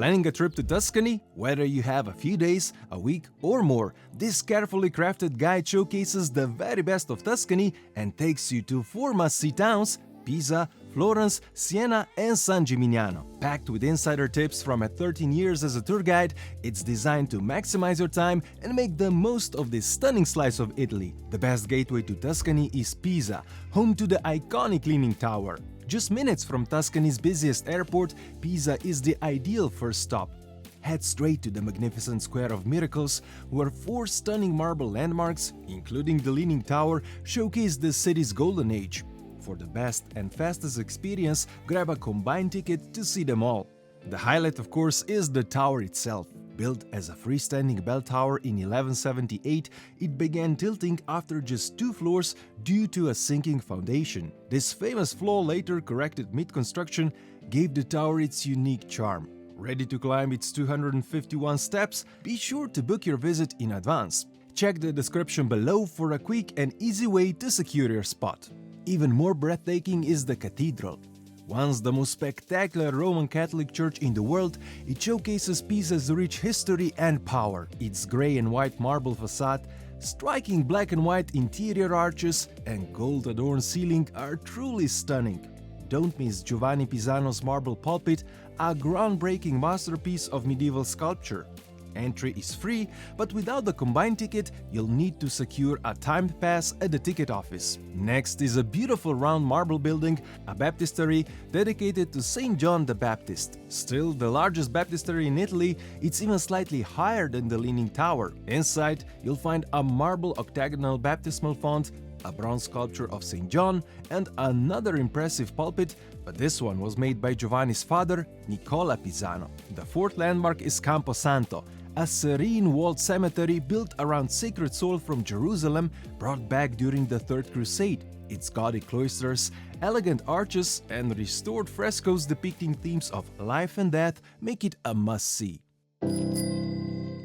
Planning a trip to Tuscany? Whether you have a few days, a week, or more, this carefully crafted guide showcases the very best of Tuscany and takes you to 4 must-see towns: Pisa, Florence, Siena, and San Gimignano. Packed with insider tips from 13 years as a tour guide, it's designed to maximize your time and make the most of this stunning slice of Italy. The best gateway to Tuscany is Pisa, home to the iconic Leaning Tower. Just minutes from Tuscany's busiest airport, Pisa is the ideal first stop. Head straight to the magnificent Square of Miracles, where 4 stunning marble landmarks, including the Leaning Tower, showcase the city's golden age. For the best and fastest experience, grab a combined ticket to see them all. The highlight, of course, is the tower itself. Built as a freestanding bell tower in 1178, it began tilting after just 2 floors due to a sinking foundation. This famous flaw, later corrected mid-construction, gave the tower its unique charm. Ready to climb its 251 steps? Be sure to book your visit in advance. Check the description below for a quick and easy way to secure your spot. Even more breathtaking is the Cathedral. Once the most spectacular Roman Catholic church in the world, it showcases Pisa's rich history and power. Its grey and white marble facade, striking black and white interior arches, and gold-adorned ceiling are truly stunning. Don't miss Giovanni Pisano's marble pulpit, a groundbreaking masterpiece of medieval sculpture. Entry is free, but without the combined ticket, you'll need to secure a timed pass at the ticket office. Next is a beautiful round marble building, a baptistery dedicated to St. John the Baptist. Still the largest baptistery in Italy, it's even slightly higher than the Leaning Tower. Inside, you'll find a marble octagonal baptismal font, a bronze sculpture of St. John, and another impressive pulpit, but this one was made by Giovanni's father, Nicola Pisano. The 4th landmark is Campo, a serene walled cemetery built around sacred soil from Jerusalem, brought back during the Third Crusade. Its gaudy cloisters, elegant arches, and restored frescoes depicting themes of life and death make it a must-see.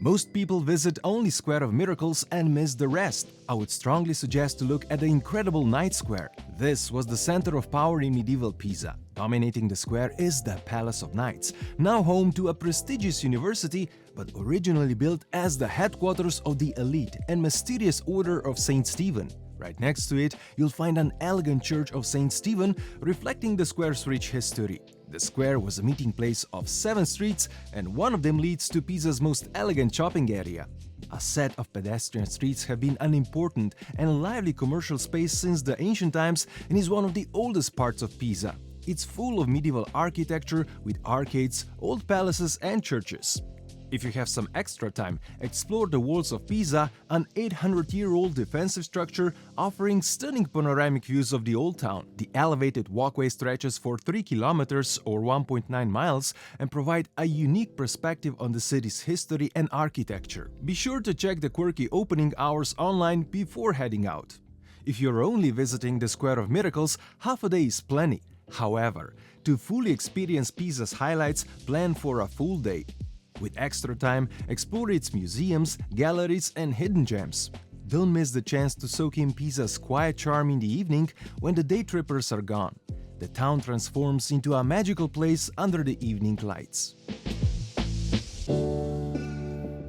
Most people visit only Square of Miracles and miss the rest. I would strongly suggest to look at the incredible Night Square. This was the center of power in medieval Pisa. Dominating the square is the Palace of Knights, now home to a prestigious university, but originally built as the headquarters of the elite and mysterious Order of St. Stephen. Right next to it, you'll find an elegant Church of St. Stephen, reflecting the square's rich history. The square was a meeting place of 7 streets, and one of them leads to Pisa's most elegant shopping area. A set of pedestrian streets have been an important and lively commercial space since the ancient times and is one of the oldest parts of Pisa. It's full of medieval architecture with arcades, old palaces, and churches. If you have some extra time, explore the walls of Pisa, an 800-year-old defensive structure offering stunning panoramic views of the old town. The elevated walkway stretches for 3 kilometers or 1.9 miles and provide a unique perspective on the city's history and architecture. Be sure to check the quirky opening hours online before heading out. If you're only visiting the Square of Miracles, half a day is plenty. However, to fully experience Pisa's highlights, plan for a full day. With extra time, explore its museums, galleries, and hidden gems. Don't miss the chance to soak in Pisa's quiet charm in the evening when the day trippers are gone. The town transforms into a magical place under the evening lights.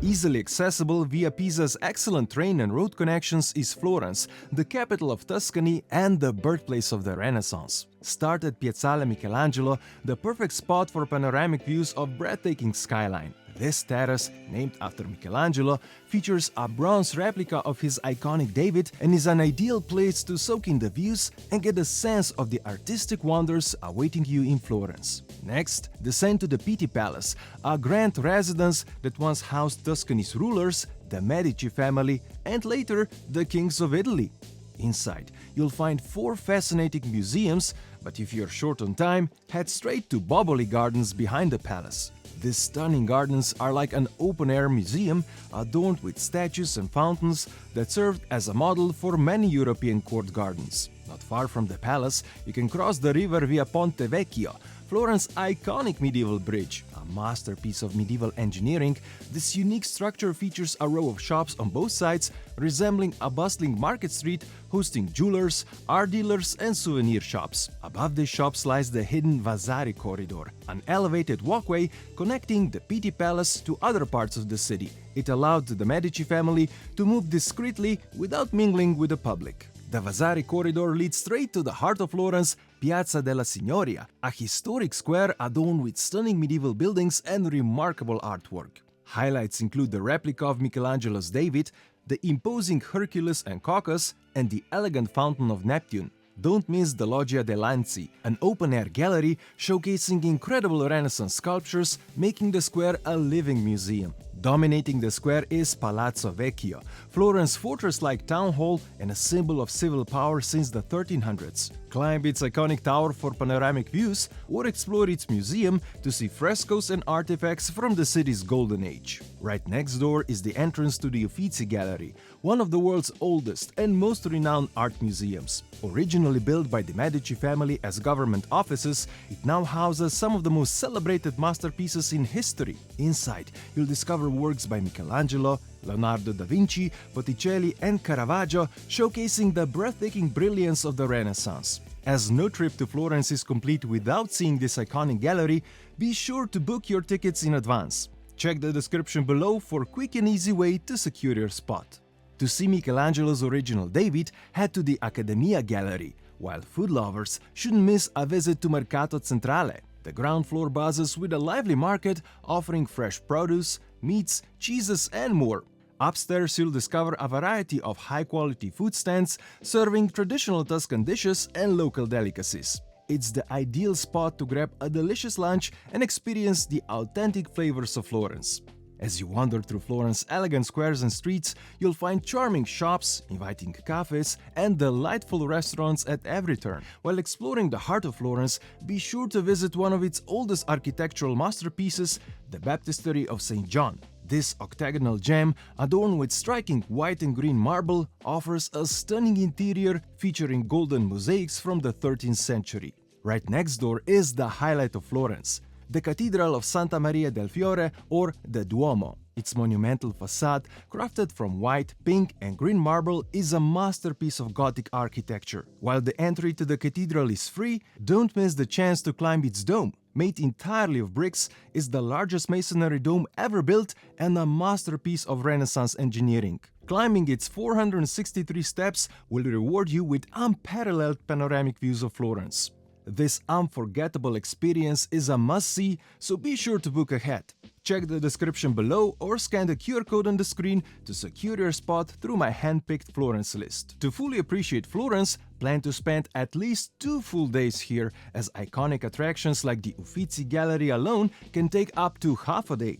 Easily accessible via Pisa's excellent train and road connections is Florence, the capital of Tuscany and the birthplace of the Renaissance. Start at Piazza Michelangelo, the perfect spot for panoramic views of breathtaking skyline. This terrace, named after Michelangelo, features a bronze replica of his iconic David and is an ideal place to soak in the views and get a sense of the artistic wonders awaiting you in Florence. Next, descend to the Pitti Palace, a grand residence that once housed Tuscany's rulers, the Medici family, and later the kings of Italy. Inside, you'll find 4 fascinating museums, but if you're short on time, head straight to Boboli Gardens behind the palace. These stunning gardens are like an open-air museum adorned with statues and fountains that served as a model for many European court gardens. Not far from the palace, you can cross the river via Ponte Vecchio, Florence's iconic medieval bridge. A A masterpiece of medieval engineering, this unique structure features a row of shops on both sides, resembling a bustling market street, hosting jewelers, art dealers, and souvenir shops. Above this shops lies the hidden Vasari corridor, an elevated walkway connecting the Pitti Palace to other parts of the city. It allowed the Medici family to move discreetly without mingling with the public. The Vasari corridor leads straight to the heart of Florence, Piazza della Signoria, a historic square adorned with stunning medieval buildings and remarkable artwork. Highlights include the replica of Michelangelo's David, the imposing Hercules and Caucasus, and the elegant Fountain of Neptune. Don't miss the Loggia dei Lanzi, an open-air gallery showcasing incredible Renaissance sculptures, making the square a living museum. Dominating the square is Palazzo Vecchio, Florence's fortress-like town hall and a symbol of civil power since the 1300s. Climb its iconic tower for panoramic views or explore its museum to see frescoes and artifacts from the city's golden age. Right next door is the entrance to the Uffizi Gallery, one of the world's oldest and most renowned art museums. Originally built by the Medici family as government offices, it now houses some of the most celebrated masterpieces in history. Inside, you'll discover works by Michelangelo, Leonardo da Vinci, Botticelli, and Caravaggio, showcasing the breathtaking brilliance of the Renaissance. As no trip to Florence is complete without seeing this iconic gallery, be sure to book your tickets in advance. Check the description below for a quick and easy way to secure your spot. To see Michelangelo's original David, head to the Accademia Gallery, while food lovers shouldn't miss a visit to Mercato Centrale. The ground floor buzzes with a lively market offering fresh produce, meats, cheeses, and more. Upstairs, you'll discover a variety of high-quality food stands serving traditional Tuscan dishes and local delicacies. It's the ideal spot to grab a delicious lunch and experience the authentic flavors of Florence. As you wander through Florence's elegant squares and streets, you'll find charming shops, inviting cafes, and delightful restaurants at every turn. While exploring the heart of Florence, be sure to visit one of its oldest architectural masterpieces, the Baptistery of St. John. This octagonal gem, adorned with striking white and green marble, offers a stunning interior featuring golden mosaics from the 13th century. Right next door is the highlight of Florence, the Cathedral of Santa Maria del Fiore, or the Duomo. Its monumental facade, crafted from white, pink, and green marble, is a masterpiece of Gothic architecture. While the entry to the cathedral is free, don't miss the chance to climb its dome. Made entirely of bricks, it's the largest masonry dome ever built and a masterpiece of Renaissance engineering. Climbing its 463 steps will reward you with unparalleled panoramic views of Florence. This unforgettable experience is a must-see, so be sure to book ahead. Check the description below or scan the QR code on the screen to secure your spot through my hand-picked Florence list. To fully appreciate Florence, plan to spend at least 2 full days here, as iconic attractions like the Uffizi Gallery alone can take up to half a day.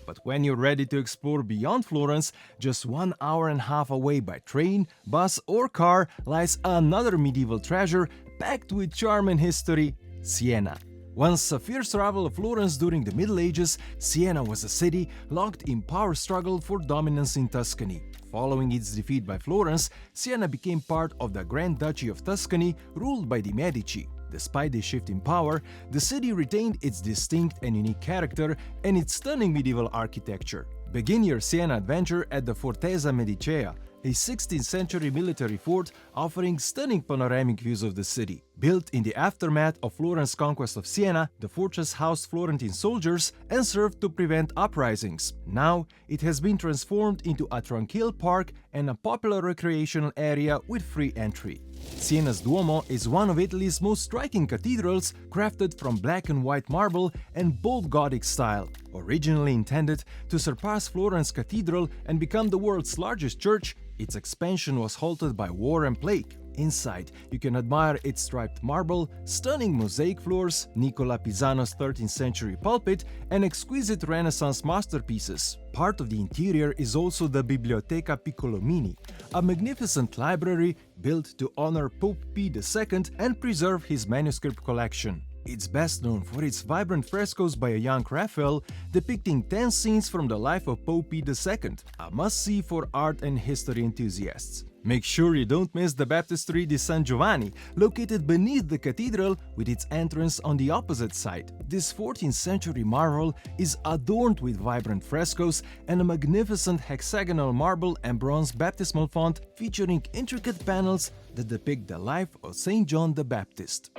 But when you're ready to explore beyond Florence, just 1.5 hours away by train, bus, or car lies another medieval treasure packed with charm and history: Siena. Once a fierce rival of Florence during the Middle Ages, Siena was a city locked in power struggle for dominance in Tuscany. Following its defeat by Florence, Siena became part of the Grand Duchy of Tuscany, ruled by the Medici. Despite this shift in power, the city retained its distinct and unique character and its stunning medieval architecture. Begin your Siena adventure at the Fortezza Medicea, a 16th century military fort offering stunning panoramic views of the city. Built in the aftermath of Florence's conquest of Siena, the fortress housed Florentine soldiers and served to prevent uprisings. Now, it has been transformed into a tranquil park and a popular recreational area with free entry. Siena's Duomo is one of Italy's most striking cathedrals, crafted from black and white marble and bold Gothic style. Originally intended to surpass Florence Cathedral and become the world's largest church, its expansion was halted by war and plague. Inside, you can admire its striped marble, stunning mosaic floors, Nicola Pisano's 13th century pulpit, and exquisite Renaissance masterpieces. Part of the interior is also the Biblioteca Piccolomini, a magnificent library built to honor Pope Pio II and preserve his manuscript collection. It's best known for its vibrant frescoes by a young Raphael depicting 10 scenes from the life of Pope Pio II, a must-see for art and history enthusiasts. Make sure you don't miss the Baptistery di San Giovanni, located beneath the cathedral with its entrance on the opposite side. This 14th century marvel is adorned with vibrant frescoes and a magnificent hexagonal marble and bronze baptismal font featuring intricate panels that depict the life of Saint John the Baptist.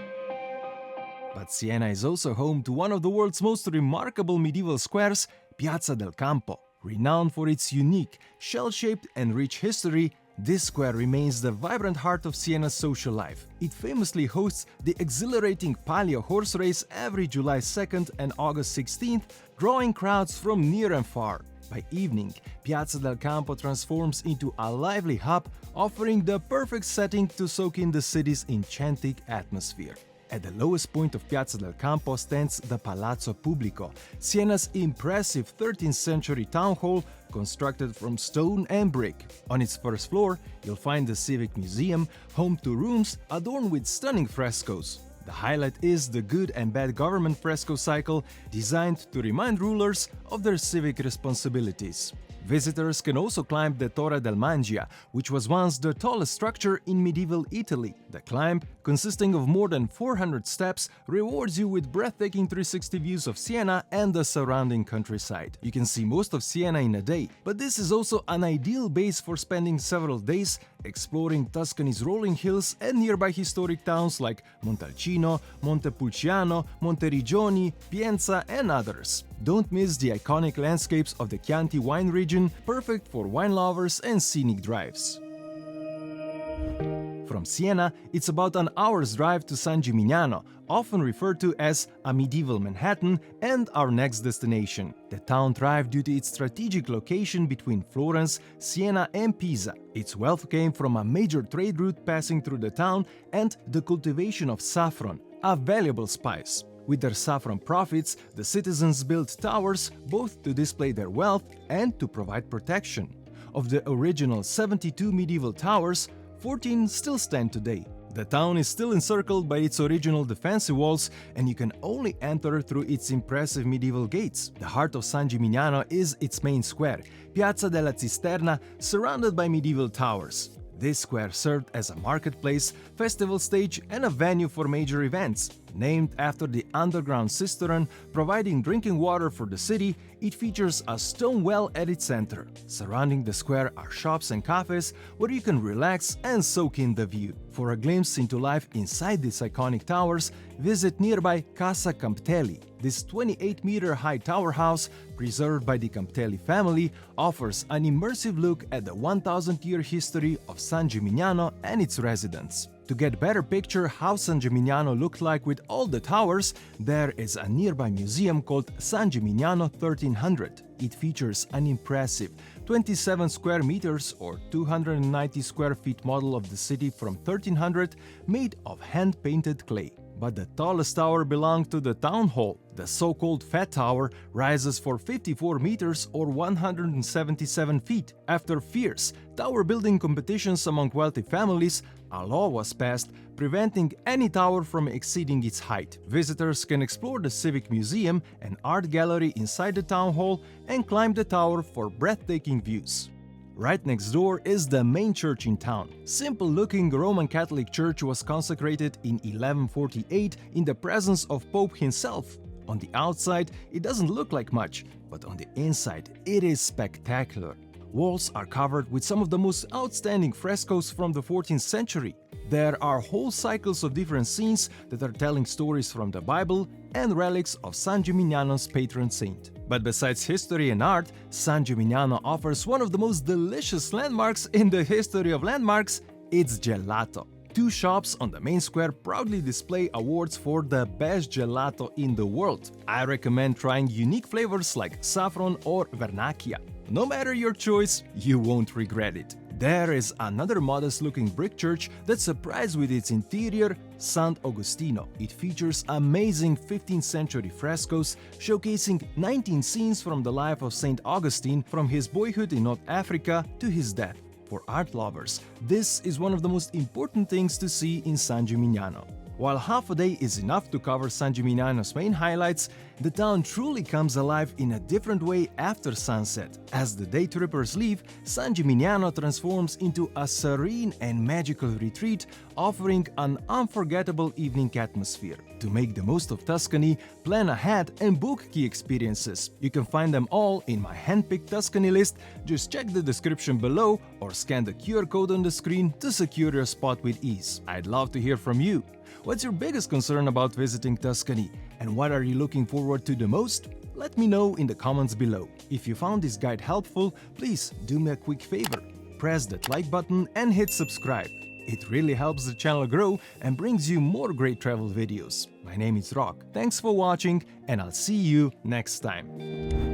But Siena is also home to one of the world's most remarkable medieval squares, Piazza del Campo. Renowned for its unique, shell-shaped and rich history, this square remains the vibrant heart of Siena's social life. It famously hosts the exhilarating Palio horse race every July 2nd and August 16th, drawing crowds from near and far. By evening, Piazza del Campo transforms into a lively hub, offering the perfect setting to soak in the city's enchanting atmosphere. At the lowest point of Piazza del Campo stands the Palazzo Pubblico, Siena's impressive 13th century town hall constructed from stone and brick. On its first floor, you'll find the Civic Museum, home to rooms adorned with stunning frescoes. The highlight is the Good and Bad Government fresco cycle, designed to remind rulers of their civic responsibilities. Visitors can also climb the Torre del Mangia, which was once the tallest structure in medieval Italy. The climb, consisting of more than 400 steps, rewards you with breathtaking 360 views of Siena and the surrounding countryside. You can see most of Siena in a day, but this is also an ideal base for spending several days exploring Tuscany's rolling hills and nearby historic towns like Montalcino, Montepulciano, Monteriggioni, Pienza, and others. Don't miss the iconic landscapes of the Chianti wine region, perfect for wine lovers and scenic drives. From Siena, it's about an hour's drive to San Gimignano, often referred to as a medieval Manhattan, and our next destination. The town thrived due to its strategic location between Florence, Siena, and Pisa. Its wealth came from a major trade route passing through the town and the cultivation of saffron, a valuable spice. With their saffron profits, the citizens built towers both to display their wealth and to provide protection. Of the original 72 medieval towers, 14 still stand today. The town is still encircled by its original defensive walls, and you can only enter through its impressive medieval gates. The heart of San Gimignano is its main square, Piazza della Cisterna, surrounded by medieval towers. This square served as a marketplace, festival stage, and a venue for major events. Named after the underground cistern providing drinking water for the city, it features a stone well at its center. Surrounding the square are shops and cafes where you can relax and soak in the view. For a glimpse into life inside these iconic towers, visit nearby Casa Camptelli. This 28-meter-high tower house, preserved by the Camptelli family, offers an immersive look at the 1,000-year history of San Gimignano and its residents. To get a better picture how San Gimignano looked like with all the towers, there is a nearby museum called San Gimignano 1300. It features an impressive 27 square meters or 290 square feet model of the city from 1300 made of hand-painted clay. But the tallest tower belonged to the town hall. The so-called Fat Tower rises for 54 meters or 177 feet. After fierce tower building competitions among wealthy families, a law was passed preventing any tower from exceeding its height. Visitors can explore the Civic Museum and art gallery inside the town hall and climb the tower for breathtaking views. Right next door is the main church in town. Simple-looking Roman Catholic church was consecrated in 1148 in the presence of Pope himself. On the outside, it doesn't look like much, but on the inside, it is spectacular. Walls are covered with some of the most outstanding frescoes from the 14th century. There are whole cycles of different scenes that are telling stories from the Bible and relics of San Gimignano's patron saint. But besides history and art, San Gimignano offers one of the most delicious landmarks in the history of landmarks, its gelato. Two shops on the main square proudly display awards for the best gelato in the world. I recommend trying unique flavors like saffron or vernacchia. No matter your choice, you won't regret it. There is another modest-looking brick church that surprised with its interior, Sant Agostino. It features amazing 15th century frescoes showcasing 19 scenes from the life of Saint Augustine, from his boyhood in North Africa to his death. For art lovers, this is one of the most important things to see in San Gimignano. While half a day is enough to cover San Gimignano's main highlights, the town truly comes alive in a different way after sunset. As the day trippers leave, San Gimignano transforms into a serene and magical retreat, offering an unforgettable evening atmosphere. To make the most of Tuscany, plan ahead and book key experiences. You can find them all in my handpicked Tuscany list. Just check the description below or scan the QR code on the screen to secure your spot with ease. I'd love to hear from you. What's your biggest concern about visiting Tuscany? And what are you looking forward to the most? Let me know in the comments below. If you found this guide helpful, please do me a quick favor. Press that like button and hit subscribe. It really helps the channel grow and brings you more great travel videos. My name is Rock. Thanks for watching and I'll see you next time.